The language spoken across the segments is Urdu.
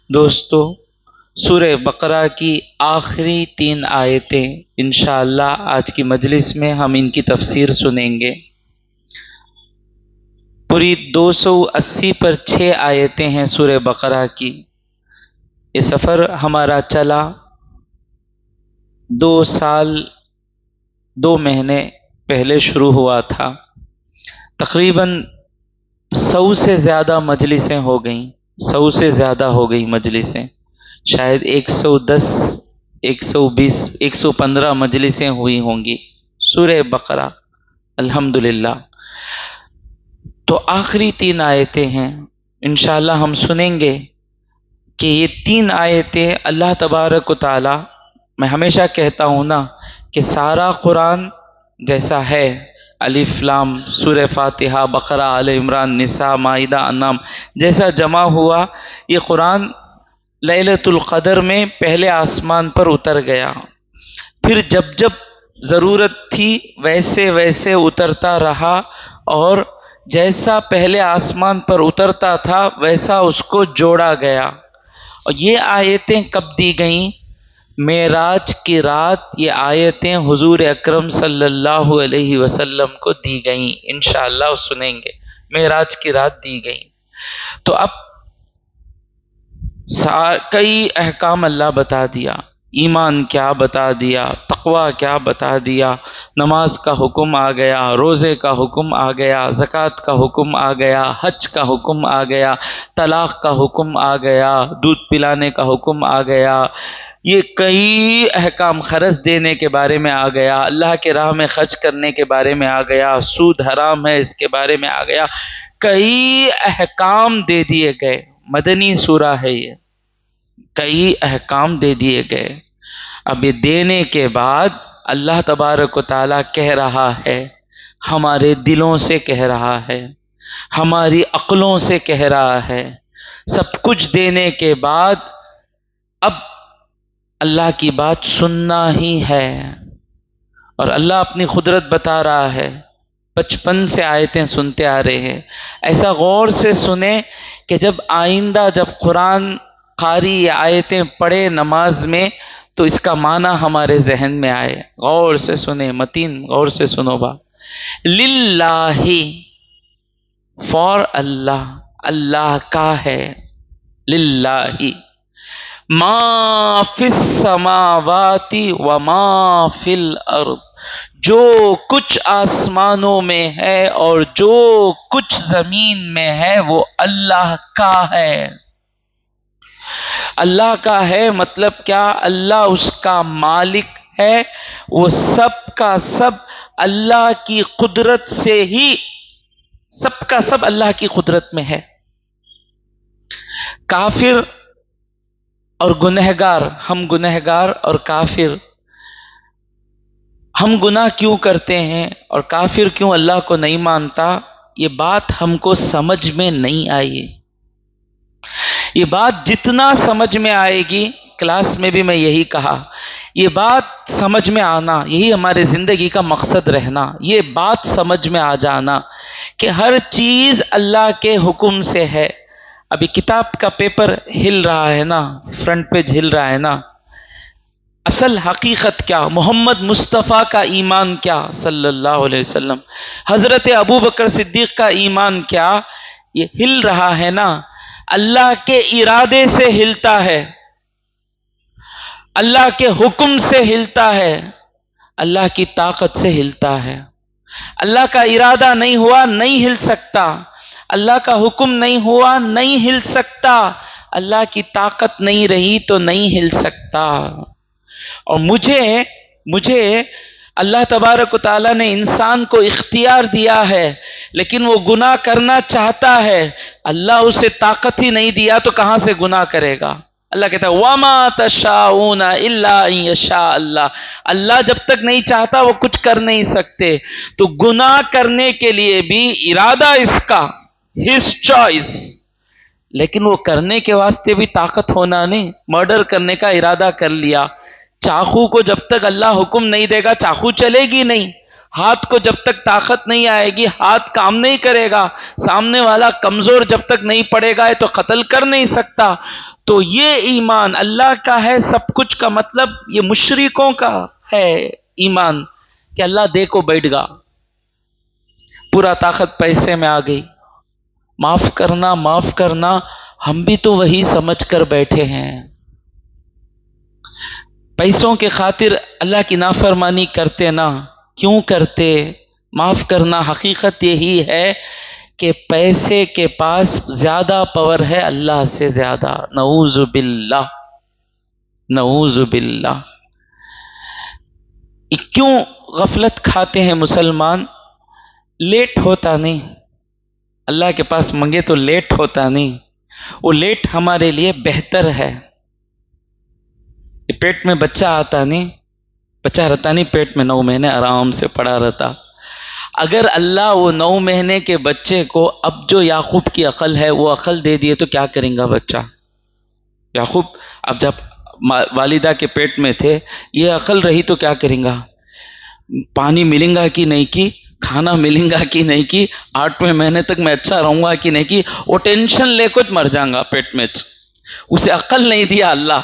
دوستو، سورہ بقرہ کی آخری 3 آیتیں انشاءاللہ آج کی مجلس میں ہم ان کی تفسیر سنیں گے۔ پوری 280 پر 6 آیتیں ہیں سورہ بقرہ کی۔ یہ سفر ہمارا چلا 2 سال 2 مہینے پہلے شروع ہوا تھا۔ تقریباً 100 سے زیادہ مجلسیں ہو گئیں، 100 سے زیادہ ہو گئی مجلسیں، شاید 110 120 115 مجلسیں ہوئی ہوں گی سورہ بقرہ، الحمدللہ۔ تو آخری 3 آیتیں ہیں، انشاءاللہ ہم سنیں گے کہ یہ 3 آیتیں اللہ تبارک و تعالی، میں ہمیشہ کہتا ہوں نا کہ سارا قرآن جیسا ہے، الف لام سورہ فاتحہ بقرہ آل عمران نساء مائدہ انعام جیسا جمع ہوا، یہ قرآن لیلۃ القدر میں پہلے آسمان پر اتر گیا، پھر جب جب ضرورت تھی ویسے ویسے اترتا رہا، اور جیسا پہلے آسمان پر اترتا تھا ویسا اس کو جوڑا گیا۔ اور یہ آیتیں کب دی گئیں؟ معراج کی رات یہ آیتیں حضور اکرم صلی اللہ علیہ وسلم کو دی گئیں، انشاءاللہ سنیں گے، معراج کی رات دی گئیں۔ تو اب کئی احکام اللہ بتا دیا، ایمان کیا بتا دیا، تقوی کیا بتا دیا، نماز کا حکم آ گیا، روزے کا حکم آ گیا، زکوٰۃ کا حکم آ گیا، حج کا حکم آ گیا، طلاق کا حکم آ گیا، دودھ پلانے کا حکم آ گیا، یہ کئی احکام، خرچ دینے کے بارے میں آ گیا، اللہ کے راہ میں خرچ کرنے کے بارے میں آ گیا، سود حرام ہے اس کے بارے میں آ گیا، کئی احکام دے دیے گئے۔ مدنی سورہ ہے یہ، کئی احکام دے دیے گئے۔ اب یہ دینے کے بعد اللہ تبارک و تعالیٰ کہہ رہا ہے، ہمارے دلوں سے کہہ رہا ہے، ہماری عقلوں سے کہہ رہا ہے، سب کچھ دینے کے بعد اب اللہ کی بات سننا ہی ہے۔ اور اللہ اپنی قدرت بتا رہا ہے، 55 سے آیتیں سنتے آ رہے ہیں، ایسا غور سے سنیں کہ جب آئندہ جب قرآن قاری یہ آیتیں پڑھے نماز میں تو اس کا معنی ہمارے ذہن میں آئے۔ غور سے سنیں، متین غور سے سنو با۔ للہ، فار اللہ، اللہ کا ہے، للہ ما فی السماوات و ما فی الارض، جو کچھ آسمانوں میں ہے اور جو کچھ زمین میں ہے وہ اللہ کا ہے۔ اللہ کا ہے مطلب کیا؟ اللہ اس کا مالک ہے، وہ سب کا سب اللہ کی قدرت سے ہی، سب کا سب اللہ کی قدرت میں ہے۔ کافر اور گنہگار، ہم گنہگار اور کافر، ہم گناہ کیوں کرتے ہیں اور کافر کیوں اللہ کو نہیں مانتا، یہ بات ہم کو سمجھ میں نہیں آئی۔ یہ بات جتنا سمجھ میں آئے گی، کلاس میں بھی میں یہی کہا، یہ بات سمجھ میں آنا، یہی ہمارے زندگی کا مقصد رہنا، یہ بات سمجھ میں آ جانا کہ ہر چیز اللہ کے حکم سے ہے۔ ابھی کتاب کا پیپر ہل رہا ہے نا، فرنٹ پیج ہل رہا ہے نا، اصل حقیقت کیا؟ محمد مصطفیٰ کا ایمان کیا صلی اللہ علیہ وسلم، حضرت ابو بکر صدیق کا ایمان کیا؟ یہ ہل رہا ہے نا، اللہ کے ارادے سے ہلتا ہے، اللہ کے حکم سے ہلتا ہے، اللہ کی طاقت سے ہلتا ہے۔ اللہ کا ارادہ نہیں ہوا نہیں ہل سکتا، اللہ کا حکم نہیں ہوا نہیں ہل سکتا، اللہ کی طاقت نہیں رہی تو نہیں ہل سکتا۔ اور مجھے اللہ تبارک و تعالیٰ نے انسان کو اختیار دیا ہے، لیکن وہ گناہ کرنا چاہتا ہے، اللہ اسے طاقت ہی نہیں دیا تو کہاں سے گناہ کرے گا؟ اللہ کہتا ہے وَمَا تَشَاءُونَ إِلَّا أَن يَشَاءَ اللَّهُ، اللہ جب تک نہیں چاہتا وہ کچھ کر نہیں سکتے۔ تو گناہ کرنے کے لیے بھی ارادہ اس کا، his choice، لیکن وہ کرنے کے واسطے بھی طاقت ہونا نہیں۔ مرڈر کرنے کا ارادہ کر لیا، چاقو کو جب تک اللہ حکم نہیں دے گا چاقو چلے گی نہیں، ہاتھ کو جب تک طاقت نہیں آئے گی ہاتھ کام نہیں کرے گا، سامنے والا کمزور جب تک نہیں پڑے گا تو قتل کر نہیں سکتا۔ تو یہ ایمان اللہ کا ہے سب کچھ کا مطلب یہ مشرکوں کا ہے ایمان کہ اللہ دیکھو بیٹھ گا، پورا طاقت پیسے میں آ گئی، معاف کرنا، ہم بھی تو وہی سمجھ کر بیٹھے ہیں، پیسوں کے خاطر اللہ کی نافرمانی کرتے نا، کیوں کرتے؟ معاف کرنا حقیقت یہی ہے کہ پیسے کے پاس زیادہ پاور ہے اللہ سے زیادہ، نعوذ باللہ، نعوذ باللہ۔ کیوں غفلت کھاتے ہیں مسلمان؟ لیٹ ہوتا نہیں، اللہ کے پاس منگے تو لیٹ ہوتا نہیں، وہ لیٹ ہمارے لیے بہتر ہے۔ پیٹ میں بچہ آتا نہیں، بچہ رہتا نہیں پیٹ میں 9 مہینے آرام سے پڑا رہتا، اگر اللہ وہ 9 مہینے کے بچے کو اب جو یعقوب کی عقل ہے وہ عقل دے دیے تو کیا کریں گا بچہ؟ یعقوب اب جب والدہ کے پیٹ میں تھے یہ عقل رہی تو کیا کریں گا؟ پانی ملیں گا کہ نہیں کی، کھانا ملیں گا کہ نہیں کی، 8ویں مہینے تک میں اچھا رہوں گا کہ نہیں کی، وہ ٹینشن لے کر مر جائیں گا پیٹ میں، اسے عقل نہیں دیا اللہ،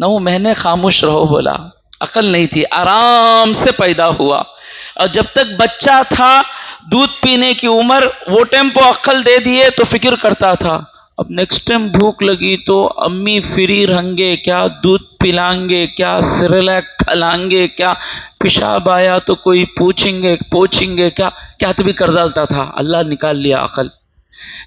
9 مہینے خاموش رہو بولا، عقل نہیں تھی، آرام سے پیدا ہوا، اور جب تک بچہ تھا دودھ پینے کی عمر وہ ٹائم پہ عقل دے دیے تو فکر کرتا تھا، اب نیکسٹ ٹائم بھوک لگی تو امی فری رہیں گے کیا، دودھ پلائیں گے کیا، سریلیک کھلائیں گے کیا، پیشاب آیا تو کوئی پوچھیں گے کیا تو بھی کر ڈالتا تھا، اللہ نکال لیا عقل۔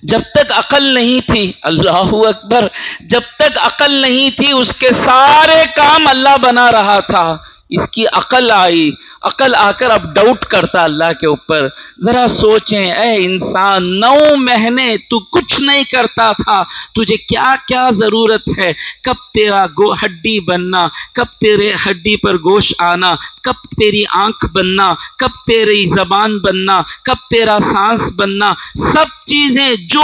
جب تک عقل نہیں تھی، اللہ اکبر، جب تک عقل نہیں تھی اس کے سارے کام اللہ بنا رہا تھا، اس کی عقل آئی، عقل آ کر اب ڈاؤٹ کرتا اللہ کے اوپر۔ ذرا سوچیں اے انسان، 9 مہینے تو کچھ نہیں کرتا تھا، تجھے کیا کیا ضرورت ہے، کب تیرا ہڈی بننا، کب تیرے ہڈی پر گوشت آنا، کب تیری آنکھ بننا، کب تیری زبان بننا، کب تیرا سانس بننا، سب چیزیں جو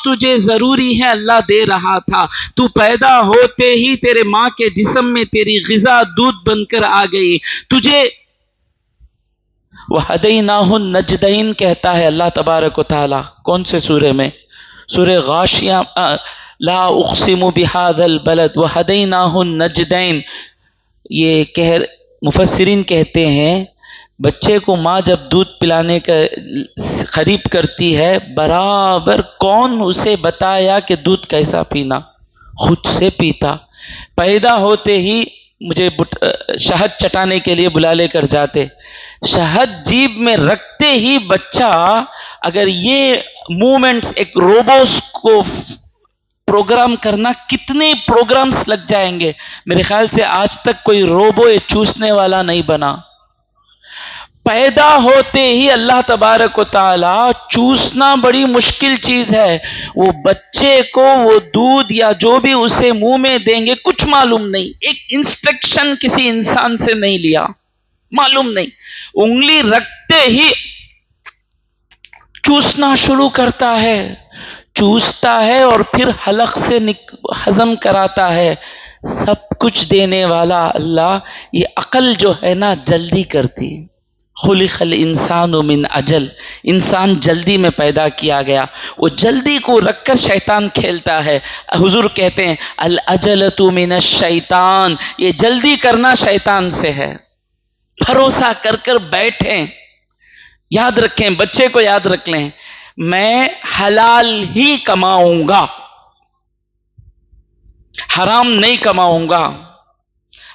تجھے ضروری ہے اللہ دے رہا تھا، تو پیدا ہوتے ہی تیرے ماں کے جسم میں تیری غذا دودھ بن کر آ گئی، تجھے وَهَدَيْنَاهُ النَّجْدَيْن کہتا ہے اللہ تبارک و تعالی، کون سے سورے میں؟ سورہ غاشیہ، لا اقسم بهذا البلد وَهَدَيْنَاهُ النَّجْدَيْن۔ یہ مفسرین کہتے ہیں بچے کو ماں جب دودھ پلانے کا قریب کرتی ہے برابر کون اسے بتایا کہ دودھ کیسا پینا، خود سے پیتا، پیدا ہوتے ہی مجھے شہد چٹانے کے لیے بلا لے کر جاتے، شہد جیب میں رکھتے ہی بچہ، اگر یہ مومنٹس ایک روبوس کو پروگرام کرنا کتنے پروگرامز لگ جائیں گے، میرے خیال سے آج تک کوئی روبو چوسنے والا نہیں بنا، پیدا ہوتے ہی اللہ تبارک و تعالی، چوسنا بڑی مشکل چیز ہے، وہ بچے کو وہ دودھ یا جو بھی اسے منہ میں دیں گے کچھ معلوم نہیں، ایک انسٹرکشن کسی انسان سے نہیں لیا، معلوم نہیں، انگلی رکھتے ہی چوسنا شروع کرتا ہے، چوستا ہے اور پھر حلق سے ہضم کراتا ہے، سب کچھ دینے والا اللہ، یہ عقل جو ہے نا جلدی کرتی، خلق الانسان من عجل، انسان جلدی میں پیدا کیا گیا، وہ جلدی کو رکھ کر شیطان کھیلتا ہے، حضور کہتے ہیں العجلۃ من الشیطان، یہ جلدی کرنا شیطان سے ہے، بھروسہ کر کر بیٹھیں، یاد رکھیں، بچے کو یاد رکھ لیں، میں حلال ہی کماؤں گا، حرام نہیں کماؤں گا،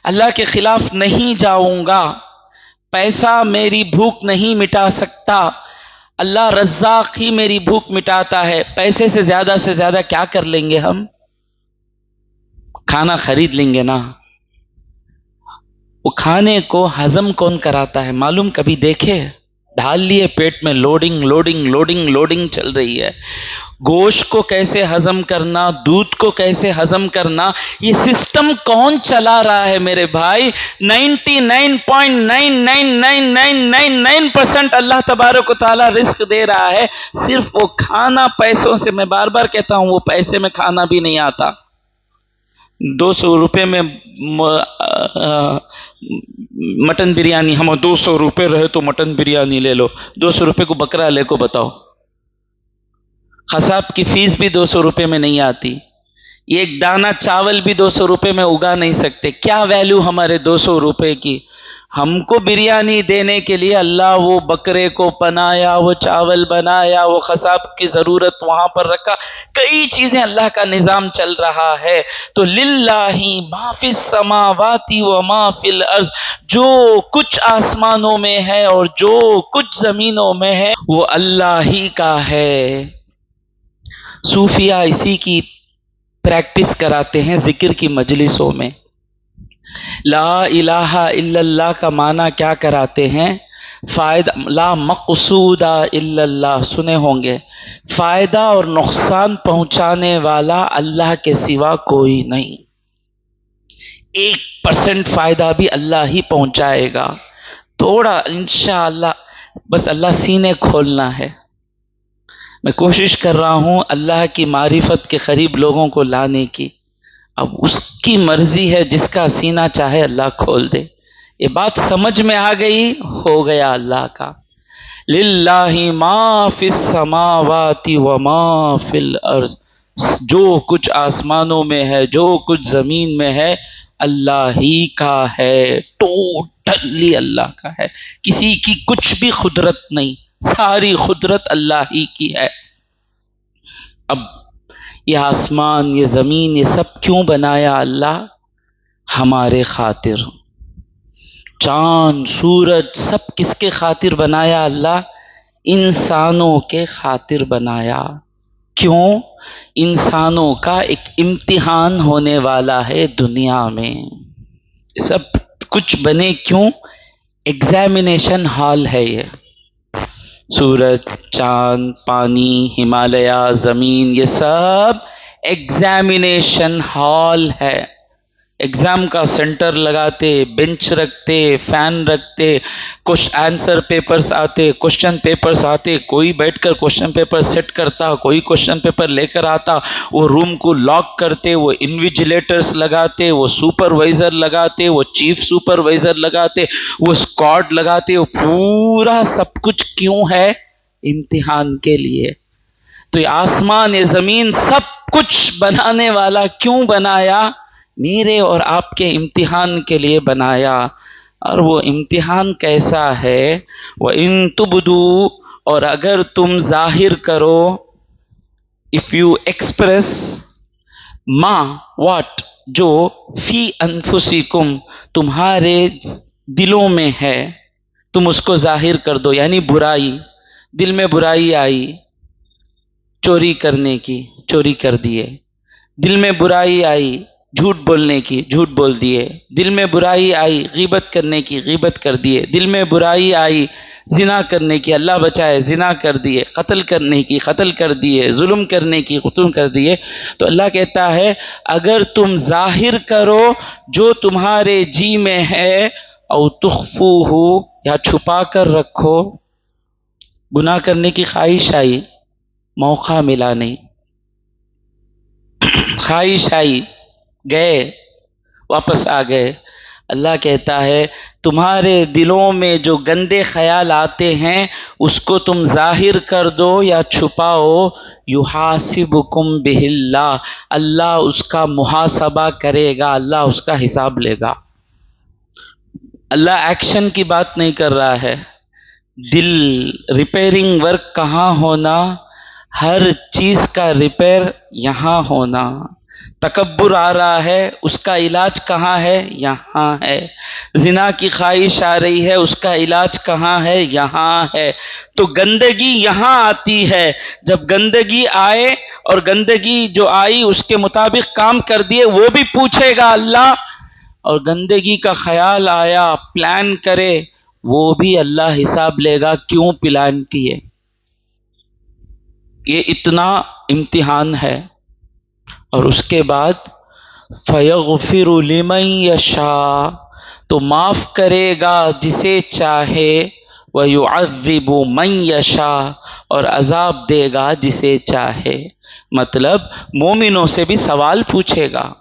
اللہ کے خلاف نہیں جاؤں گا، پیسہ میری بھوک نہیں مٹا سکتا، اللہ رزاق ہی میری بھوک مٹاتا ہے، پیسے سے زیادہ کیا کر لیں گے ہم؟ کھانا خرید لیں گے نا، وہ کھانے کو ہضم کون کراتا ہے معلوم؟ کبھی دیکھے؟ ڈال لیے پیٹ میں، لوڈنگ چل رہی ہے، گوشت کو کیسے ہضم کرنا، دودھ کو کیسے ہضم کرنا، یہ سسٹم کون چلا رہا ہے میرے بھائی؟ 99.99999% اللہ تبارک و تعالی رزق دے رہا ہے، صرف وہ کھانا پیسوں سے، میں بار بار کہتا ہوں وہ پیسے میں کھانا بھی نہیں آتا، 200 روپے میں مٹن بریانی، ہم 200 روپے رہے تو مٹن بریانی لے لو، 200 روپے کو بکرا لے کو بتاؤ، قصاب کی فیس بھی 200 روپے میں نہیں آتی، یہ ایک دانہ چاول بھی 200 روپے میں اگا نہیں سکتے. کیا ویلیو ہمارے 200 روپے کی؟ ہم کو بریانی دینے کے لیے اللہ وہ بکرے کو پنایا، وہ چاول بنایا، وہ قصاب کی ضرورت وہاں پر رکھا، کئی چیزیں اللہ کا نظام چل رہا ہے. تو للہ ما فی السماوات و ما فی الارض، جو کچھ آسمانوں میں ہے اور جو کچھ زمینوں میں ہے وہ اللہ ہی کا ہے. صوفیہ اسی کی پریکٹس کراتے ہیں ذکر کی مجلسوں میں. لا الہ الا اللہ کا معنی کیا کراتے ہیں؟ فائدہ، لا مقصود الا اللہ، سنے ہوں گے، فائدہ اور نقصان پہنچانے والا اللہ کے سوا کوئی نہیں. 1% فائدہ بھی اللہ ہی پہنچائے گا، تھوڑا انشاءاللہ. بس اللہ سینے کھولنا ہے. میں کوشش کر رہا ہوں اللہ کی معرفت کے قریب لوگوں کو لانے کی. اب اس کی مرضی ہے، جس کا سینہ چاہے اللہ کھول دے. یہ بات سمجھ میں آ گئی، ہو گیا اللہ کا. للہ ما فی السماوات و ما فی الارض، جو کچھ آسمانوں میں ہے، جو کچھ زمین میں ہے، اللہ ہی کا ہے. ٹوٹلی اللہ کا ہے، کسی کی کچھ بھی قدرت نہیں، ساری قدرت اللہ ہی کی ہے. اب یہ آسمان، یہ زمین، یہ سب کیوں بنایا اللہ؟ ہمارے خاطر. چاند، سورج، سب کس کے خاطر بنایا اللہ؟ انسانوں کے خاطر بنایا. کیوں؟ انسانوں کا ایک امتحان ہونے والا ہے دنیا میں. سب کچھ بنے کیوں؟ ایگزامینیشن ہال ہے یہ. سورج، چاند، پانی، ہمالیہ، زمین، یہ سب ایگزامینیشن ہال ہے. ایگزام کا سینٹر لگاتے، بینچ رکھتے، فین رکھتے، کچھ آنسر پیپرز آتے، کوشچن پیپرز آتے، کوئی بیٹھ کر کوشچن پیپر سیٹ کرتا، کوئی کوشچن پیپر لے کر آتا، وہ روم کو لاک کرتے، وہ انویجیلیٹرز لگاتے، وہ سپروائزر لگاتے، وہ چیف سپروائزر لگاتے، وہ اسکواڈ لگاتے. وہ پورا سب کچھ کیوں ہے؟ امتحان کے لیے. تو یہ آسمان، یہ زمین، سب کچھ بنانے والا کیوں بنایا؟ میرے اور آپ کے امتحان کے لیے بنایا. اور وہ امتحان کیسا ہے؟ وَإِن تُبْدُوا، اور اگر تم ظاہر کرو، if you express ما، what، جو فی انفسکم، تمہارے دلوں میں ہے، تم اس کو ظاہر کر دو. یعنی برائی، دل میں برائی آئی، چوری کرنے کی، چوری کر دیے. دل میں برائی آئی، جھوٹ بولنے کی، جھوٹ بول دیے. دل میں برائی آئی، غیبت کرنے کی، غیبت کر دیے. دل میں برائی آئی، زنا کرنے کی، اللہ بچائے، زنا کر دیے. قتل کرنے کی، قتل کر دیے. ظلم کرنے کی، ظلم کر دیے. تو اللہ کہتا ہے اگر تم ظاہر کرو جو تمہارے جی میں ہے، او تخفوہ، یا چھپا کر رکھو. گناہ کرنے کی خواہش آئی، موقع ملا نہیں. خواہش آئی، گئے، واپس آ گئے. اللہ کہتا ہے تمہارے دلوں میں جو گندے خیال آتے ہیں اس کو تم ظاہر کر دو یا چھپاؤ. یحاسبکم بہ اللہ، اللہ اس کا محاسبہ کرے گا، اللہ اس کا حساب لے گا. اللہ ایکشن کی بات نہیں کر رہا ہے. دل ریپیئرنگ ورک کہاں ہونا؟ ہر چیز کا ریپیئر یہاں ہونا. تکبر آ رہا ہے، اس کا علاج کہاں ہے؟ یہاں ہے. زنا کی خواہش آ رہی ہے، اس کا علاج کہاں ہے؟ یہاں ہے. تو گندگی یہاں آتی ہے. جب گندگی آئے اور گندگی جو آئی اس کے مطابق کام کر دیے، وہ بھی پوچھے گا اللہ. اور گندگی کا خیال آیا، پلان کرے، وہ بھی اللہ حساب لے گا کیوں پلان کیے. یہ اتنا امتحان ہے. اور اس کے بعد فَيَغْفِرُ لِمَن يَشَاءُ، تو معاف کرے گا جسے چاہے، وَيُعَذِّبُ مَن يَشَاءُ، اور عذاب دے گا جسے چاہے. مطلب مومنوں سے بھی سوال پوچھے گا،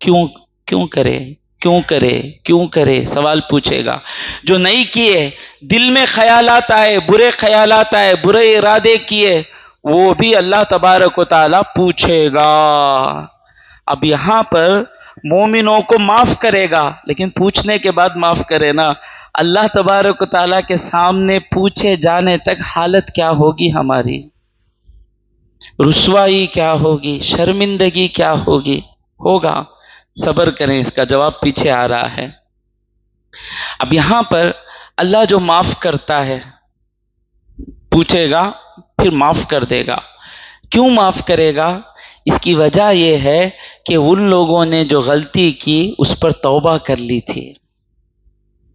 کیوں کرے، کیوں کرے، کیوں کرے، سوال پوچھے گا. جو نہیں کیے، دل میں خیالات آئے، برے خیالات آئے، برے ارادے کیے، وہ بھی اللہ تبارک و تعالی پوچھے گا. اب یہاں پر مومنوں کو معاف کرے گا، لیکن پوچھنے کے بعد معاف کرے نا۔ اللہ تبارک و تعالیٰ کے سامنے پوچھے جانے تک حالت کیا ہوگی ہماری، رسوائی کیا ہوگی، شرمندگی کیا ہوگی، ہوگا۔ صبر کریں، اس کا جواب پیچھے آ رہا ہے۔ اب یہاں پر اللہ جو معاف کرتا ہے، پوچھے گا پھر معاف کر دے گا۔ کیوں معاف کرے گا؟ اس کی وجہ یہ ہے کہ ان لوگوں نے جو غلطی کی اس پر توبہ کر لی تھی،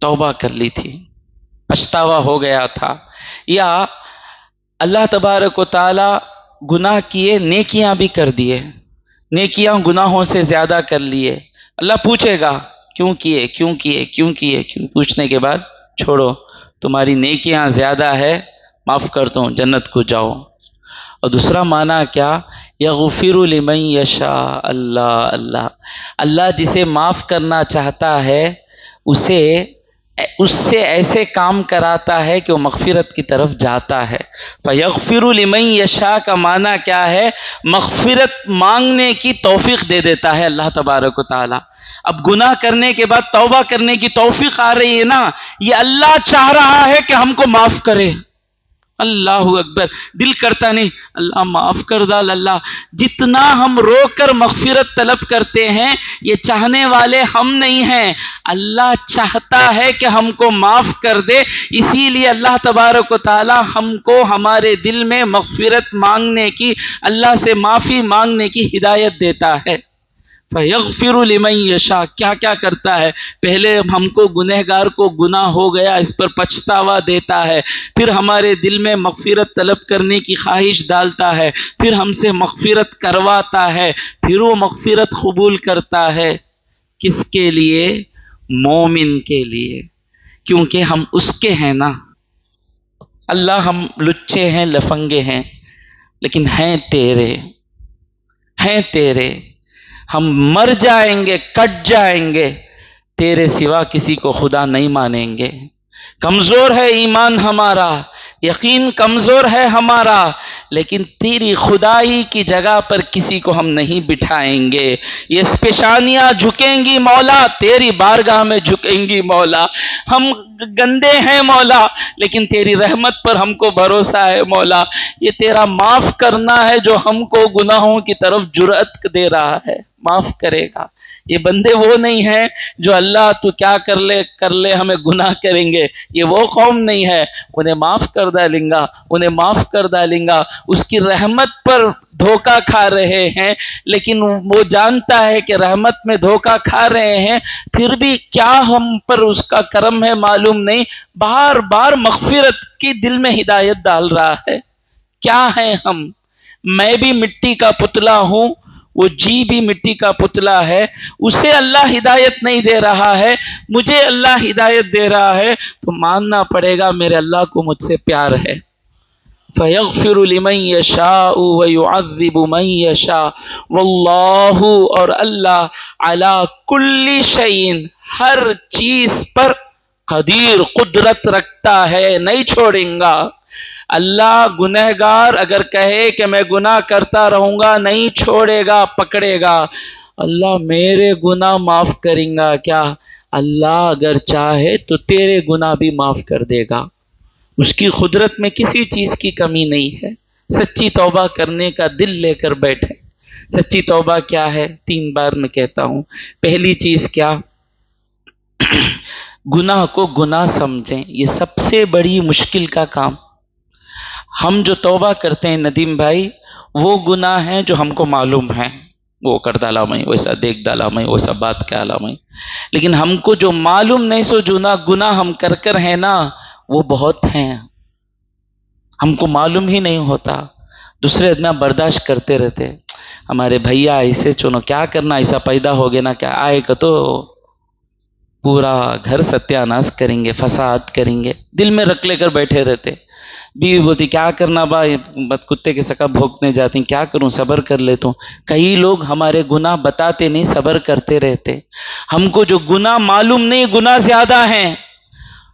توبہ کر لی تھی، پچھتاوا ہو گیا تھا، یا اللہ تبارک و تعالی گناہ کیے، نیکیاں بھی کر دیے، نیکیاں گناہوں سے زیادہ کر لیے۔ اللہ پوچھے گا کیوں کیے، کیوں کیے، کیوں کیے، کیوں؟ پوچھنے کے بعد چھوڑو، تمہاری نیکیاں زیادہ ہے، معاف کرتا ہوں، جنت کو جاؤ۔ اور دوسرا معنی کیا؟ یغفر لمن یشاء، اللہ اللہ، اللہ جسے معاف کرنا چاہتا ہے اس سے ایسے کام کراتا ہے کہ وہ مغفرت کی طرف جاتا ہے۔ فیغفر لمن یشاء کا معنی کیا ہے؟ مغفرت مانگنے کی توفیق دے دیتا ہے اللہ تبارک و تعالی۔ اب گناہ کرنے کے بعد توبہ کرنے کی توفیق آ رہی ہے نا، یہ اللہ چاہ رہا ہے کہ ہم کو معاف کرے۔ اللہ اکبر، دل کرتا نہیں اللہ معاف کر ڈال۔ اللہ جتنا ہم رو کر مغفرت طلب کرتے ہیں، یہ چاہنے والے ہم نہیں ہیں، اللہ چاہتا ہے کہ ہم کو معاف کر دے۔ اسی لیے اللہ تبارک و تعالی ہم کو ہمارے دل میں مغفرت مانگنے کی، اللہ سے معافی مانگنے کی ہدایت دیتا ہے۔ فیغفر لمن یشاء، کیا کیا کرتا ہے؟ پہلے ہم کو گنہگار کو گناہ ہو گیا اس پر پچھتاوا دیتا ہے، پھر ہمارے دل میں مغفرت طلب کرنے کی خواہش ڈالتا ہے، پھر ہم سے مغفرت کرواتا ہے، پھر وہ مغفرت قبول کرتا ہے۔ کس کے لیے؟ مومن کے لیے، کیونکہ ہم اس کے ہیں نا۔ اللہ ہم لچے ہیں، لفنگے ہیں، لیکن ہیں تیرے، ہیں تیرے۔ ہم مر جائیں گے، کٹ جائیں گے، تیرے سوا کسی کو خدا نہیں مانیں گے۔ کمزور ہے ایمان ہمارا، یقین کمزور ہے ہمارا، لیکن تیری خدائی کی جگہ پر کسی کو ہم نہیں بٹھائیں گے۔ یہ پیشانیاں جھکیں گی مولا، تیری بارگاہ میں جھکیں گی مولا۔ ہم گندے ہیں مولا، لیکن تیری رحمت پر ہم کو بھروسہ ہے مولا۔ یہ تیرا معاف کرنا ہے جو ہم کو گناہوں کی طرف جرأت دے رہا ہے، معاف کرے گا۔ یہ بندے وہ نہیں ہیں جو اللہ تو کیا کر لے ہمیں گناہ کریں گے، یہ وہ قوم نہیں ہے، انہیں معاف کر ڈالیں گا، انہیں معاف کر ڈالیں گا۔ اس کی رحمت پر دھوکہ کھا رہے ہیں، لیکن وہ جانتا ہے کہ رحمت میں دھوکہ کھا رہے ہیں، پھر بھی کیا ہم پر اس کا کرم ہے معلوم نہیں، بار بار مغفرت کی دل میں ہدایت ڈال رہا ہے۔ کیا ہیں ہم؟ میں بھی مٹی کا پتلا ہوں، وہ جی بھی مٹی کا پتلا ہے، اسے اللہ ہدایت نہیں دے رہا ہے، مجھے اللہ ہدایت دے رہا ہے، تو ماننا پڑے گا میرے اللہ کو مجھ سے پیار ہے۔ فَيَغْفِرُ لِمَن يَشَاءُ وَيُعَذِّبُ مَن يَشَاءُ وَاللَّهُ، اور اللہ عَلَى كُلِّ شَيْءٍ، ہر چیز پر قدیر، قدرت رکھتا ہے، نہیں چھوڑیں گا۔ اللہ گنہگار اگر کہے کہ میں گناہ کرتا رہوں گا، نہیں چھوڑے گا، پکڑے گا۔ اللہ میرے گناہ معاف کریں گا کیا؟ اللہ اگر چاہے تو تیرے گناہ بھی معاف کر دے گا۔ اس کی قدرت میں کسی چیز کی کمی نہیں ہے۔ سچی توبہ کرنے کا دل لے کر بیٹھے۔ سچی توبہ کیا ہے؟ 3 بار میں کہتا ہوں۔ پہلی چیز کیا؟ گناہ کو گناہ سمجھیں، یہ سب سے بڑی مشکل کا کام۔ ہم جو توبہ کرتے ہیں ندیم بھائی، وہ گناہ ہیں جو ہم کو معلوم ہیں، وہ کر ڈالا میں، ویسا دیکھ ڈالا میں، ویسا بات کیا ڈالا میں، لیکن ہم کو جو معلوم نہیں سو گناہ ہم کر ہیں نا، وہ بہت ہیں، ہم کو معلوم ہی نہیں ہوتا۔ دوسرے اتنا برداشت کرتے رہتے، ہمارے بھیا ایسے چونو کیا کرنا، ایسا پیدا ہو گیا نا، کیا آئے گا تو پورا گھر ستیہ ناش کریں گے، فساد کریں گے، دل میں رکھ لے کر بیٹھے رہتے۔ بیوی بولتی کیا کرنا با، کتے کے سکا بھونکنے جاتی ہیں، کیا کروں، صبر کر لیتا ہوں۔ کئی لوگ ہمارے گناہ بتاتے نہیں، صبر کرتے رہتے۔ ہم کو جو گناہ معلوم نہیں، گناہ زیادہ ہیں،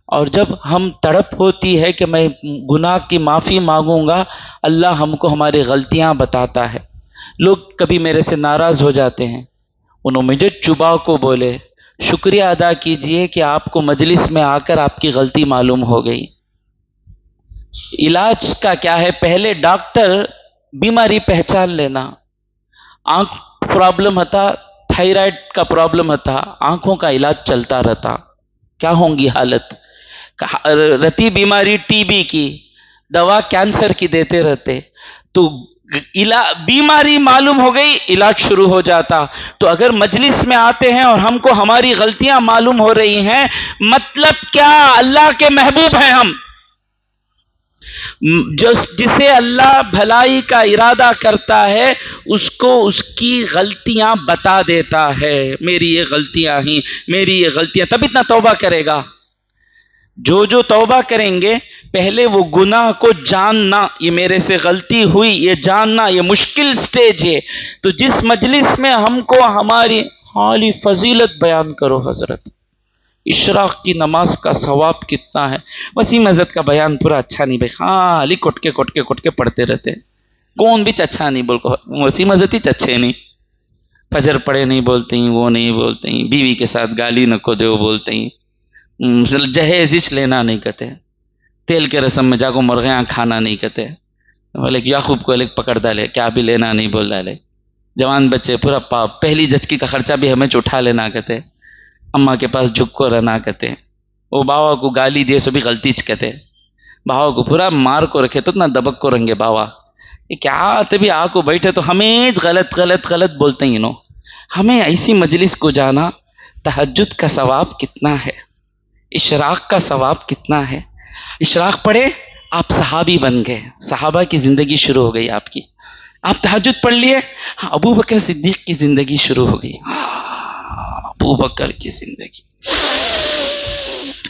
اور جب ہم تڑپ ہوتی ہے کہ میں گناہ کی معافی مانگوں گا، اللہ ہم کو ہماری غلطیاں بتاتا ہے۔ لوگ کبھی میرے سے ناراض ہو جاتے ہیں، انہوں مجھے چبا کو بولے شکریہ ادا کیجئے کہ آپ کو مجلس میں آ کر آپ کی غلطی معلوم ہو گئی۔ علاج کا کیا ہے؟ پہلے ڈاکٹر بیماری پہچان لینا، آنکھ پرابلم ہوتا، تھائرائیڈ کا پرابلم ہوتا، آنکھوں کا علاج چلتا رہتا، کیا ہوں گی حالت؟ رتی بیماری ٹی بی کی دوا کینسر کی دیتے رہتے، تو بیماری معلوم ہو گئی علاج شروع ہو جاتا۔ تو اگر مجلس میں آتے ہیں اور ہم کو ہماری غلطیاں معلوم ہو رہی ہیں، مطلب کیا؟ اللہ کے محبوب ہیں ہم، جسے اللہ بھلائی کا ارادہ کرتا ہے اس کو اس کی غلطیاں بتا دیتا ہے، میری یہ غلطیاں ہیں، میری یہ غلطیاں، تب اتنا توبہ کرے گا۔ جو توبہ کریں گے پہلے وہ گناہ کو جاننا، یہ میرے سے غلطی ہوئی، یہ جاننا، یہ مشکل سٹیج ہے۔ تو جس مجلس میں ہم کو ہماری خالی فضیلت بیان کرو، حضرت اشراق کی نماز کا ثواب کتنا ہے، وسیم حضرت کا بیان پورا اچھا نہیں بھائی، خالی کٹ کے پڑھتے رہتے، کون بھی اچھا نہیں بول کو، وسیم حضرت ہی اچھے نہیں، فجر پڑھے نہیں بولتے ہیں، وہ نہیں بولتے ہیں، بیوی کے ساتھ گالی نہ کو دے وہ بولتے ہیں، جہیز لینا نہیں کہتے، تیل کے رسم میں جاگو مرغیاں کھانا نہیں کہتے، بولے یعقوب کو ایک پکڑ ڈالے کیا بھی لینا نہیں بول ڈالے، جوان بچے پورا پہلی جچکی کا خرچہ بھی ہمیں اٹھا لینا کہتے، اماں کے پاس جھک کو رہنا کہتے، وہ باوا کو گالی دیے سو بھی غلطی چ کہتے، باوا کو پورا مار کو رکھے تو اتنا دبک کو رنگے باوا، یہ کیا آتے بھی آ کو بیٹھے تو ہمیں غلط بولتے ہیں، ہمیں ایسی مجلس کو جانا، تہجد کا ثواب کتنا ہے، اشراق کا ثواب کتنا ہے، اشراق پڑھے آپ صحابی بن گئے، صحابہ کی زندگی شروع ہو گئی آپ کی، آپ تہجد پڑھ لیے، ابو بکر صدیق کی زندگی شروع ہو گئی، ابو بکر کی زندگی،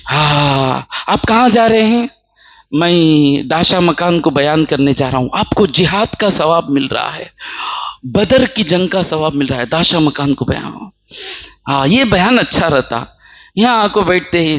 آپ کہاں جا رہے ہیں؟ میں داشا مکان کو بیان کرنے جا رہا ہوں، آپ کو جہاد کا ثواب مل رہا ہے، بدر کی جنگ کا ثواب مل رہا ہے، داشا مکان کو بیان، یہ بیان اچھا رہتا، یہاں آ کو بیٹھتے ہی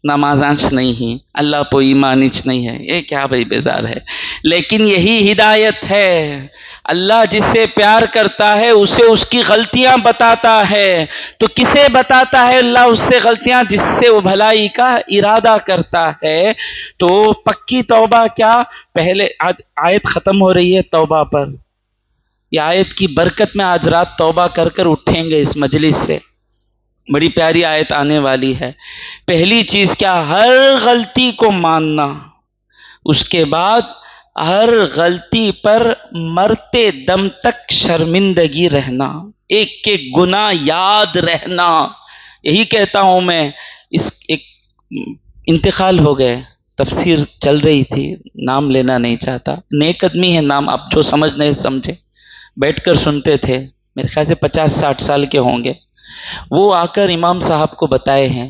نماز آنچ نہیں ہے، اللہ پو ایمان اچ نہیں ہے، یہ کیا بھائی بیزار ہے، لیکن یہی ہدایت ہے، اللہ جس سے پیار کرتا ہے اسے اس کی غلطیاں بتاتا ہے، تو کسے بتاتا ہے اللہ اس سے غلطیاں؟ جس سے وہ بھلائی کا ارادہ کرتا ہے۔ تو پکی توبہ کیا؟ پہلے آج آیت ختم ہو رہی ہے توبہ پر، یہ آیت کی برکت میں آج رات توبہ کر کر اٹھیں گے اس مجلس سے، بڑی پیاری آیت آنے والی ہے۔ پہلی چیز کیا؟ ہر غلطی کو ماننا، اس کے بعد ہر غلطی پر مرتے دم تک شرمندگی رہنا، ایک ایک گناہ یاد رہنا، یہی کہتا ہوں میں۔ اس ایک انتقال ہو گئے، تفسیر چل رہی تھی، نام لینا نہیں چاہتا، نیک آدمی ہے نام، آپ جو سمجھ نہیں سمجھے، بیٹھ کر سنتے تھے، میرے خیال سے 50-60 سال کے ہوں گے، وہ آ کر امام صاحب کو بتائے ہیں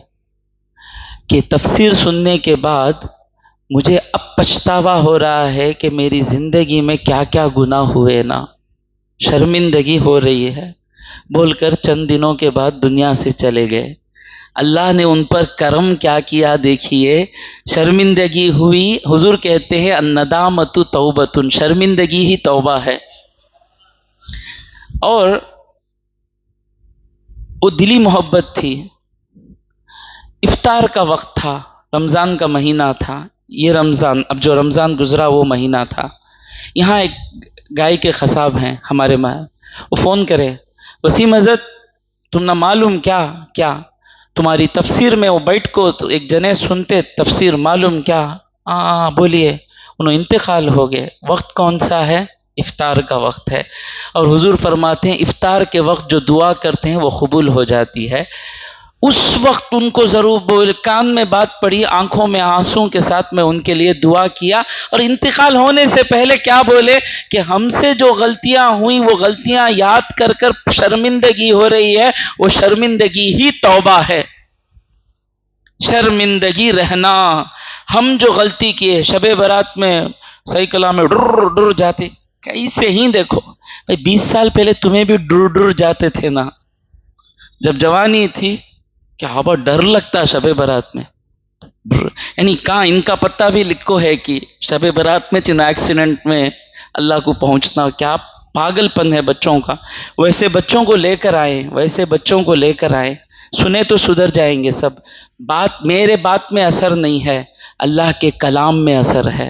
کہ تفسیر سننے کے بعد مجھے اب پچھتاوا ہو رہا ہے کہ میری زندگی میں کیا کیا گناہ ہوئے نا، شرمندگی ہو رہی ہے، بول کر چند دنوں کے بعد دنیا سے چلے گئے۔ اللہ نے ان پر کرم کیا کیا دیکھیے، شرمندگی ہوئی، حضور کہتے ہیں الندامۃ توبۃ، شرمندگی ہی توبہ ہے۔ اور وہ دلی محبت تھی، افطار کا وقت تھا، رمضان کا مہینہ تھا، یہ رمضان اب جو رمضان گزرا وہ مہینہ تھا، یہاں ایک گائے کے خصاب ہیں ہمارے ماں، وہ فون کرے، وسیم حضرت تم نہ معلوم کیا تمہاری تفسیر میں وہ بیٹھ کو ایک جنے سنتے تفسیر، معلوم کیا؟ بولیے، انہوں انتقال ہو گئے، وقت کون سا ہے؟ افطار کا وقت ہے، اور حضور فرماتے ہیں افطار کے وقت جو دعا کرتے ہیں وہ قبول ہو جاتی ہے۔ اس وقت ان کو ضرور کان میں بات پڑی، آنکھوں میں آنسوں کے ساتھ میں ان کے لیے دعا کیا، اور انتقال ہونے سے پہلے کیا بولے کہ ہم سے جو غلطیاں ہوئیں وہ غلطیاں یاد کر کر شرمندگی ہو رہی ہے، وہ شرمندگی ہی توبہ ہے۔ شرمندگی رہنا، ہم جو غلطی کیے، شب برات میں صحیح کلام میں ڈر جاتے، کیسے ہی دیکھو 20 سال پہلے تمہیں بھی ڈر جاتے تھے نا، جب جوانی تھی کیا بہت ڈر لگتا شب برات میں، یعنی کہاں ان کا پتہ بھی لکھو ہے کہ شب برات میں چنا ایکسیڈنٹ میں اللہ کو پہنچنا، کیا پاگل پن ہے بچوں کا، ویسے بچوں کو لے کر آئیں، ویسے بچوں کو لے کر آئیں، سنے تو سدھر جائیں گے سب. میرے بات میں اثر نہیں ہے، اللہ کے کلام میں اثر ہے.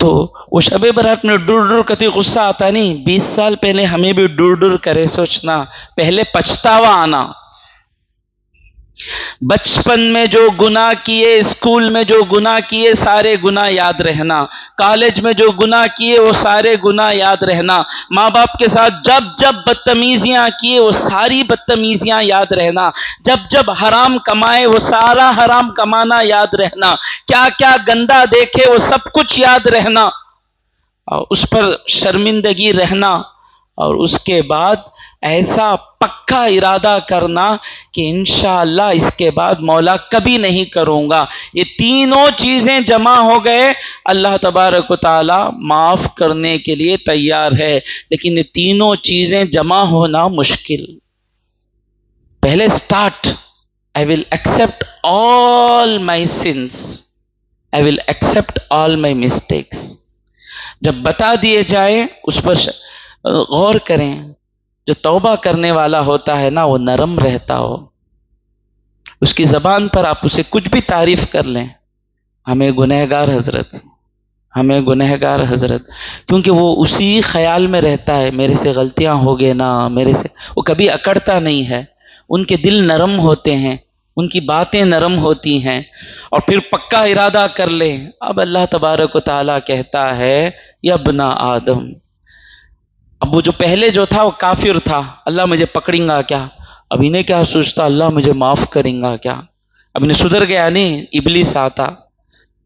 تو وہ شب برات میں ڈر ڈر کتی غصہ آتا نہیں، 20 سال پہلے ہمیں بھی ڈر ڈر کرے سوچنا، پہلے پچھتاوا آنا. بچپن میں جو گناہ کیے، اسکول میں جو گناہ کیے سارے گناہ یاد رہنا، کالج میں جو گناہ کیے وہ سارے گناہ یاد رہنا، ماں باپ کے ساتھ جب جب بدتمیزیاں کیے وہ ساری بدتمیزیاں یاد رہنا، جب جب حرام کمائے وہ سارا حرام کمانا یاد رہنا، کیا کیا گندا دیکھے وہ سب کچھ یاد رہنا، اور اس پر شرمندگی رہنا، اور اس کے بعد ایسا پکا ارادہ کرنا کہ انشاءاللہ اس کے بعد مولا کبھی نہیں کروں گا. یہ تینوں چیزیں جمع ہو گئے، اللہ تبارک و تعالی معاف کرنے کے لیے تیار ہے. لیکن یہ تینوں چیزیں جمع ہونا مشکل. پہلے start, I will accept all my sins, I will accept all my mistakes. جب بتا دیے جائیں اس پر غور کریں. جو توبہ کرنے والا ہوتا ہے نا وہ نرم رہتا ہو، اس کی زبان پر آپ اسے کچھ بھی تعریف کر لیں، ہمیں گنہگار حضرت، ہمیں گنہگار حضرت، کیونکہ وہ اسی خیال میں رہتا ہے میرے سے غلطیاں ہو گئے نا، میرے سے. وہ کبھی اکڑتا نہیں ہے، ان کے دل نرم ہوتے ہیں، ان کی باتیں نرم ہوتی ہیں. اور پھر پکا ارادہ کر لیں. اب اللہ تبارک و تعالیٰ کہتا ہے یا ابن آدم. اب وہ جو پہلے جو تھا وہ کافر تھا، اللہ مجھے پکڑیں گا کیا؟ اب انہیں کیا سوچتا، اللہ مجھے معاف کریں گا کیا؟ اب انہیں سدھر گیا نہیں. ابلیس آتا،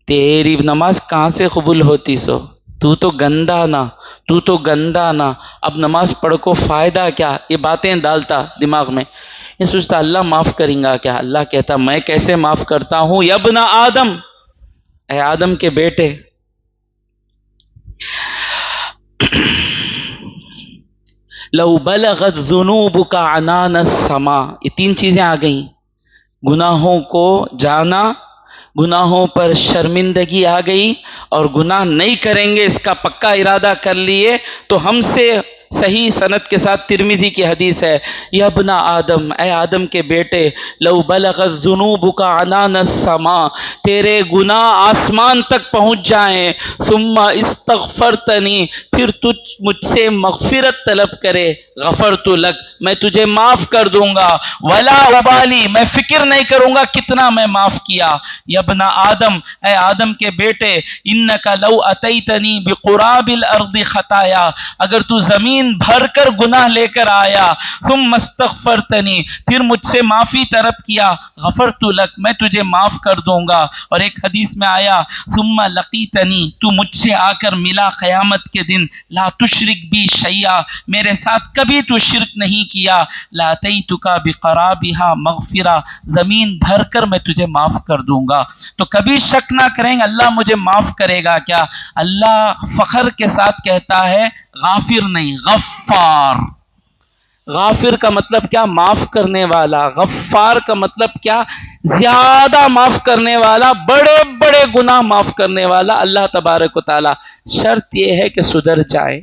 تیری نماز کہاں سے قبول ہوتی سو، تو تو گندا نا، تو تو گندا نا، اب نماز پڑھ کو فائدہ کیا؟ یہ باتیں ڈالتا دماغ میں. یہ سوچتا اللہ معاف کریں گا کیا؟ اللہ کہتا میں کیسے معاف کرتا ہوں، یا ابن آدم، اے آدم کے بیٹے. لو بلغت ذنوبک عنان السماء. یہ تین چیزیں آ گئیں، گناہوں کو جانا، گناہوں پر شرمندگی آ گئی، اور گناہ نہیں کریں گے اس کا پکا ارادہ کر لیے. تو ہم سے صحیح سند کے ساتھ ترمذی کی حدیث ہے، یا ابن آدم، اے آدم کے بیٹے، لو بلغت ذنوبک عنان السماء، تیرے گناہ آسمان تک پہنچ جائیں، ثم استغفرتنی، پھر تجھ مجھ سے مغفرت طلب کرے، غفرت لک، میں تجھے معاف کر دوں گا، ولا ابالی، میں فکر نہیں کروں گا کتنا میں معاف کیا. یا ابن آدم، اے آدم کے بیٹے، انک لو اتیتنی بقراب الارض خطایا، اگر تو زمین بھر کر گناہ لے کر آیا، ثم استغفرتنی، پھر مجھ سے معافی طلب کیا، غفرت لک، میں تجھے معاف کر دوں گا. اور ایک حدیث میں آیا، ثم لقیتنی، تو مجھ سے آ کر ملا قیامت کے دن، لا تشرک بی شیئا، میرے ساتھ کبھی تو شرک نہیں کیا، لاتیتک بقرابها مغفرہ، زمین بھر کر میں تجھے معاف کر دوں گا. تو کبھی شک نہ کریں گے اللہ مجھے معاف کرے گا کیا. اللہ فخر کے ساتھ کہتا ہے غافر نہیں، غفار. غافر کا مطلب کیا؟ معاف کرنے والا. غفار کا مطلب کیا؟ زیادہ معاف کرنے والا، بڑے بڑے گناہ معاف کرنے والا اللہ تبارک و تعالی. شرط یہ ہے کہ سدھر جائے.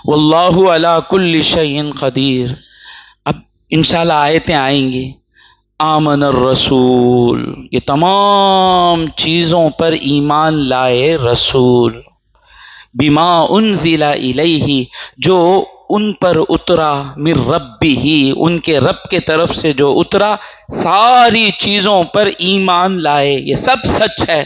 واللہ علی کل شیء قدیر. اب انشاءاللہ آیتیں آئیں گی. آمن الرسول، یہ تمام چیزوں پر ایمان لائے رسول. بما انزل الیہ، جو ان پر اترا، من ربہ، ان کے رب کے طرف سے جو اترا، ساری چیزوں پر ایمان لائے. یہ سب سچ ہے.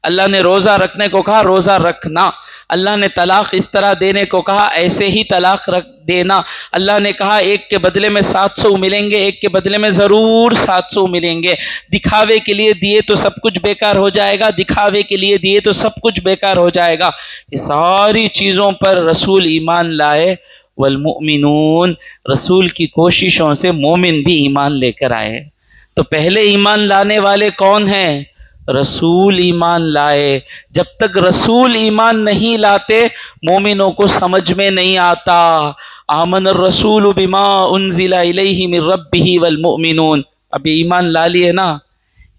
اللہ نے روزہ رکھنے کو کہا، روزہ رکھنا. اللہ نے طلاق اس طرح دینے کو کہا، ایسے ہی طلاق رکھ دینا. اللہ نے کہا ایک کے بدلے میں 700 ملیں گے، ایک کے بدلے میں ضرور 700 ملیں گے. دکھاوے کے لیے دیے تو سب کچھ بیکار ہو جائے گا، دکھاوے کے لیے دیے تو سب کچھ بیکار ہو جائے گا. یہ ساری چیزوں پر رسول ایمان لائے. والمؤمنون، رسول کی کوششوں سے مومن بھی ایمان لے کر آئے. تو پہلے ایمان لانے والے کون ہیں؟ رسول ایمان لائے. جب تک رسول ایمان نہیں لاتے مومنوں کو سمجھ میں نہیں آتا. آمن الرسول بما انزل الیہ من ربہ والمؤمنون. اب یہ ایمان لا لیے نا،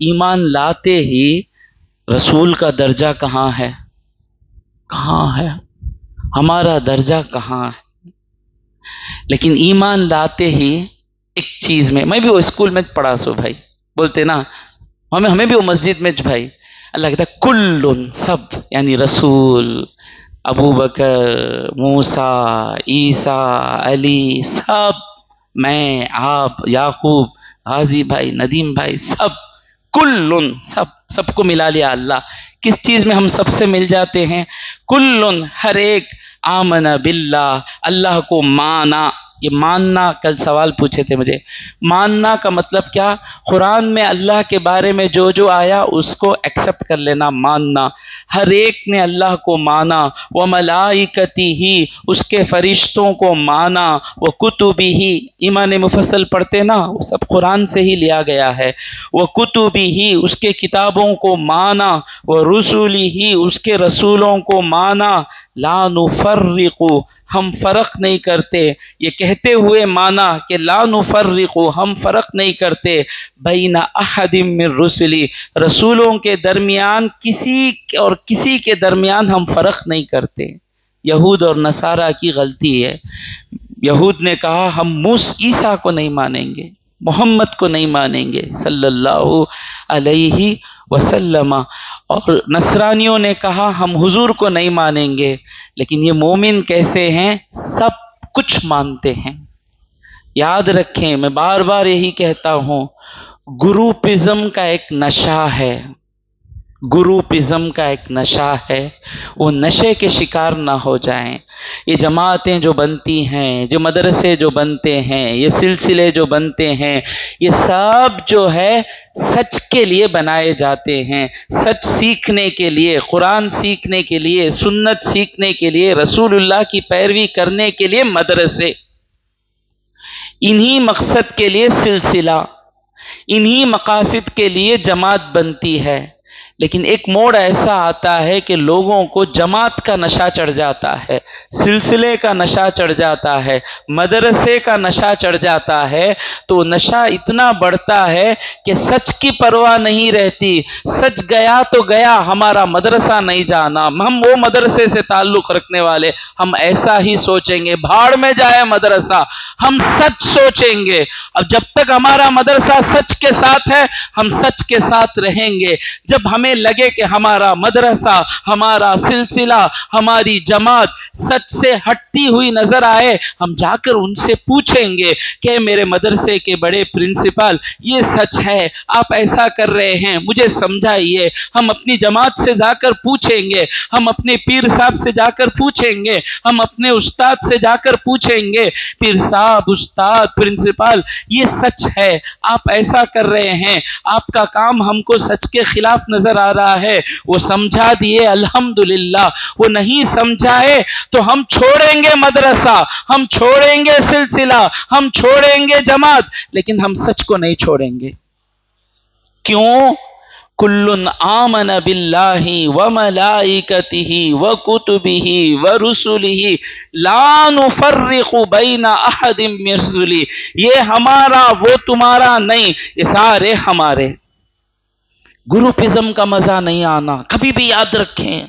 ایمان لاتے ہی رسول کا درجہ کہاں ہے؟ کہاں ہے؟ ہمارا درجہ کہاں ہے؟ لیکن ایمان لاتے ہی ایک چیز میں بھی وہ اسکول میں پڑھا سو بھائی، بولتے نا ہمیں بھی وہ مسجد میں بھائی اللہ کہتا ہے کل سب، یعنی رسول، ابو بکر، موسیٰ، عیسیٰ، علی، سب، میں، آپ، یعقوب، غازی بھائی، ندیم بھائی، سب، کل، سب کو ملا لیا اللہ۔ کس چیز میں ہم سب سے مل جاتے ہیں؟ کل، ہر ایک، آمن باللہ، اللہ کو مانا۔ یہ ماننا، کل سوال پوچھے تھے مجھے، ماننا کا مطلب کیا؟ قرآن میں اللہ کے بارے میں جو جو آیا اس کو ایکسپٹ کر لینا، ماننا۔ ہر ایک نے اللہ کو مانا، وملائکتہ، اس کے فرشتوں کو مانا، وکتبہ، ایمان مفصل پڑھتے نا وہ سب قرآن سے ہی لیا گیا ہے، وکتبہ، اس کے کتابوں کو مانا، ورسلہ، اس کے رسولوں کو مانا، لا نفرق، ہم فرق نہیں کرتے، یہ کہتے ہوئے مانا کہ لا نفرق، ہم فرق نہیں کرتے، بین احد من رسلی، رسولوں کے درمیان کسی کے درمیان ہم فرق نہیں کرتے۔ یہود اور نصارہ کی غلطی ہے، یہود نے کہا ہم عیسیٰ کو نہیں مانیں گے، محمد کو نہیں مانیں گے صلی اللہ علیہ وسلم، اور نصرانیوں نے کہا ہم حضور کو نہیں مانیں گے۔ لیکن یہ مومن کیسے ہیں؟ سب کچھ مانتے ہیں۔ یاد رکھیں، میں بار بار یہی کہتا ہوں، گروپزم کا ایک نشہ ہے، گروپزم کا ایک نشہ ہے، وہ نشے کے شکار نہ ہو جائیں۔ یہ جماعتیں جو بنتی ہیں، جو مدرسے جو بنتے ہیں، یہ سلسلے جو بنتے ہیں، یہ سب جو ہے سچ کے لیے بنائے جاتے ہیں، سچ سیکھنے کے لیے، قرآن سیکھنے کے لیے، سنت سیکھنے کے لیے، رسول اللہ کی پیروی کرنے کے لیے مدرسے، انہی مقصد کے لیے سلسلہ، انہی مقاصد کے لیے جماعت بنتی ہے۔ لیکن ایک موڑ ایسا آتا ہے کہ لوگوں کو جماعت کا نشہ چڑھ جاتا ہے، سلسلے کا نشہ چڑھ جاتا ہے، مدرسے کا نشہ چڑھ جاتا ہے، تو نشہ اتنا بڑھتا ہے کہ سچ کی پرواہ نہیں رہتی۔ سچ گیا تو گیا، ہمارا مدرسہ نہیں جانا، ہم وہ مدرسے سے تعلق رکھنے والے، ہم ایسا ہی سوچیں گے، بھاڑ میں جائے مدرسہ، ہم سچ سوچیں گے۔ اب جب تک ہمارا مدرسہ سچ کے ساتھ ہے، ہم سچ کے ساتھ رہیں گے۔ جب ہمیں لگے کہ ہمارا مدرسہ، ہمارا سلسلہ، ہماری جماعت سچ سے ہٹتی ہوئی نظر آئے، ہم جا کر ان سے پوچھیں گے کہ میرے مدرسے کے بڑے پرنسپل، یہ سچ ہے، آپ ایسا کر رہے ہیں، مجھے سمجھائیے۔ ہم اپنی جماعت سے جا کر پوچھیں گے، ہم اپنے پیر صاحب سے جا کر پوچھیں گے، ہم اپنے استاد سے جا کر پوچھیں گے، پیر صاحب، استاد، پرنسپل، یہ سچ ہے، آپ ایسا کر رہے ہیں، آپ کا کام ہم کو سچ کے خلاف نظر آ رہا ہے۔ وہ سمجھا دیے الحمدللہ، وہ نہیں سمجھائے تو ہم چھوڑیں گے مدرسہ، ہم چھوڑیں گے سلسلہ، ہم چھوڑیں گے جماعت، لیکن ہم سچ کو نہیں چھوڑیں گے۔ کیوں؟ کل آمن باللہ وملائکتہ وکتبہ ورسلہ لا نفرق بین احد من رسلہ، یہ ہمارا وہ تمہارا نہیں، یہ سارے ہمارے۔ گروپزم کا مزہ نہیں آنا، کبھی بھی یاد رکھیں۔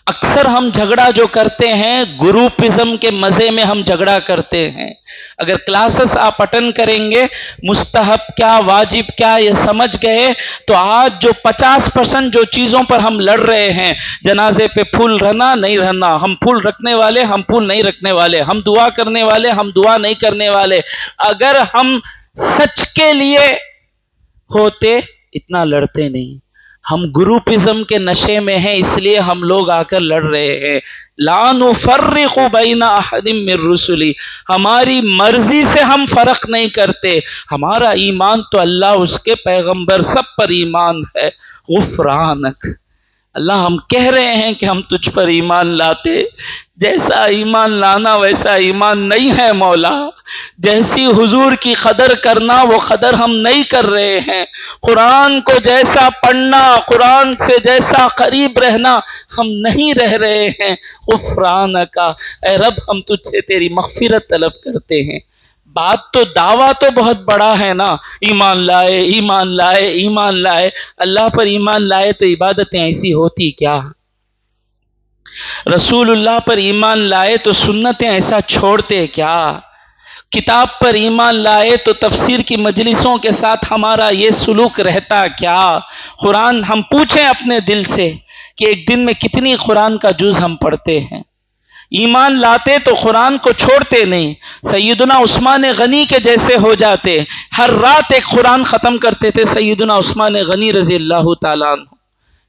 اکثر ہم جھگڑا جو کرتے ہیں گروپزم کے مزے میں ہم جھگڑا کرتے ہیں۔ اگر کلاسز آپ اٹینڈ کریں گے، مستحب کیا واجب کیا یہ سمجھ گئے، تو آج جو 50% جو چیزوں پر ہم لڑ رہے ہیں، جنازے پہ پھول رہنا نہیں رہنا، ہم پھول رکھنے والے، ہم پھول نہیں رکھنے والے، ہم دعا کرنے والے، ہم دعا نہیں کرنے والے، اگر ہم سچ کے لیے ہوتے اتنا لڑتے نہیں۔ ہم گروپزم کے نشے میں ہیں، اس لیے ہم لوگ آ کر لڑ رہے ہیں۔ لا نفرق بین احد من رسلی، ہماری مرضی سے ہم فرق نہیں کرتے، ہمارا ایمان تو اللہ، اس کے پیغمبر، سب پر ایمان ہے۔ غفرانک، اللہ ہم کہہ رہے ہیں کہ ہم تجھ پر ایمان لاتے، جیسا ایمان لانا ویسا ایمان نہیں ہے مولا، جیسی حضور کی قدر کرنا وہ قدر ہم نہیں کر رہے ہیں، قرآن کو جیسا پڑھنا، قرآن سے جیسا قریب رہنا ہم نہیں رہ رہے ہیں۔ غفرانک، اے رب ہم تجھ سے تیری مغفرت طلب کرتے ہیں۔ بات تو دعویٰ تو بہت بڑا ہے نا، ایمان لائے، ایمان لائے، ایمان لائے، اللہ پر ایمان لائے تو عبادتیں ایسی ہوتی کیا؟ رسول اللہ پر ایمان لائے تو سنتیں ایسا چھوڑتے کیا؟ کتاب پر ایمان لائے تو تفسیر کی مجلسوں کے ساتھ ہمارا یہ سلوک رہتا کیا؟ قرآن ہم پوچھیں اپنے دل سے کہ ایک دن میں کتنی قرآن کا جز ہم پڑھتے ہیں؟ ایمان لاتے تو قرآن کو چھوڑتے نہیں، سیدنا عثمان غنی کے جیسے ہو جاتے، ہر رات ایک قرآن ختم کرتے تھے سیدنا عثمان غنی رضی اللہ تعالیٰ عنہ۔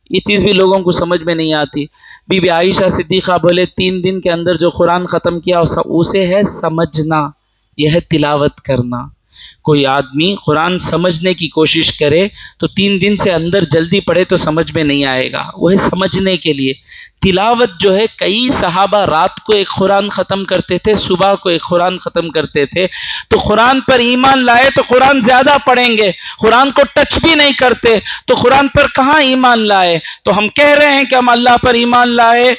یہ چیز بھی لوگوں کو سمجھ میں نہیں آتی۔ بی بی عائشہ صدیقہ بولے 3 دن کے اندر جو قرآن ختم کیا اسے ہے سمجھنا، یہ ہے تلاوت کرنا۔ کوئی آدمی قرآن سمجھنے کی کوشش کرے تو 3 دن سے اندر جلدی پڑھے تو سمجھ میں نہیں آئے گا، وہ ہے سمجھنے کے لیے۔ تلاوت جو ہے، کئی صحابہ رات کو ایک قرآن ختم کرتے تھے، صبح کو ایک قرآن ختم کرتے تھے۔ تو قرآن پر ایمان لائے تو قرآن زیادہ پڑھیں گے، قرآن کو ٹچ بھی نہیں کرتے تو قرآن پر کہاں ایمان لائے؟ تو ہم کہہ رہے ہیں کہ ہم اللہ پر ایمان لائے،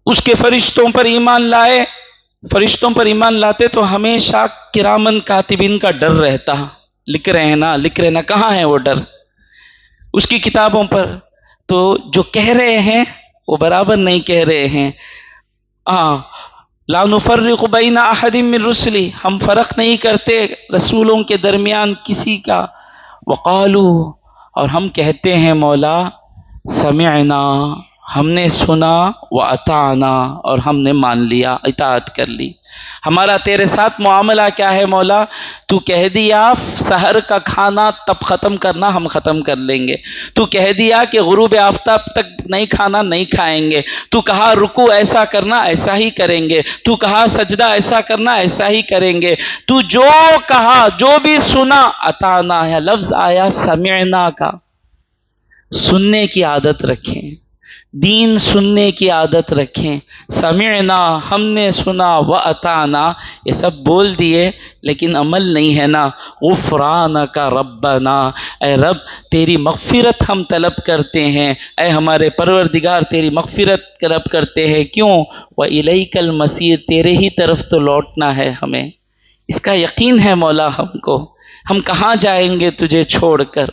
اس کے فرشتوں پر ایمان لائے، فرشتوں پر ایمان لاتے تو ہمیشہ کرامن کاتبین کا ڈر رہتا، لکھ رہے ہیں نا، کہاں ہے وہ ڈر؟ اس کی کتابوں پر۔ تو جو کہہ رہے ہیں وہ برابر نہیں کہہ رہے ہیں۔ لا نفرق بین احد من رسلی، ہم فرق نہیں کرتے رسولوں کے درمیان کسی کا۔ وقالو، اور ہم کہتے ہیں مولا سمعنا، ہم نے سنا، واطعنا، اور ہم نے مان لیا، اطاعت کر لی۔ ہمارا تیرے ساتھ معاملہ کیا ہے مولا؟ تو کہہ دیا سحر کا کھانا تب ختم کرنا، ہم ختم کر لیں گے۔ تو کہہ دیا کہ غروب آفتاب تک نہیں کھانا، نہیں کھائیں گے۔ تو کہا رکوع ایسا کرنا، ایسا ہی کریں گے۔ تو کہا سجدہ ایسا کرنا، ایسا ہی کریں گے۔ تو جو کہا، جو بھی سنا، اطعنا ہے، لفظ آیا سمعنا کا۔ سننے کی عادت رکھیں، دین سننے کی عادت رکھیں۔ سمعنا، ہم نے سنا، واطعنا، یہ سب بول دیے لیکن عمل نہیں ہے نا۔ غفرانک ربنا، اے رب تیری مغفرت ہم طلب کرتے ہیں، اے ہمارے پروردگار تیری مغفرت طلب کرتے ہیں۔ کیوں؟ وَإِلَيْكَ الْمَصِيرُ، تیرے ہی طرف تو لوٹنا ہے ہمیں۔ اس کا یقین ہے مولا ہم کو، ہم کہاں جائیں گے تجھے چھوڑ کر۔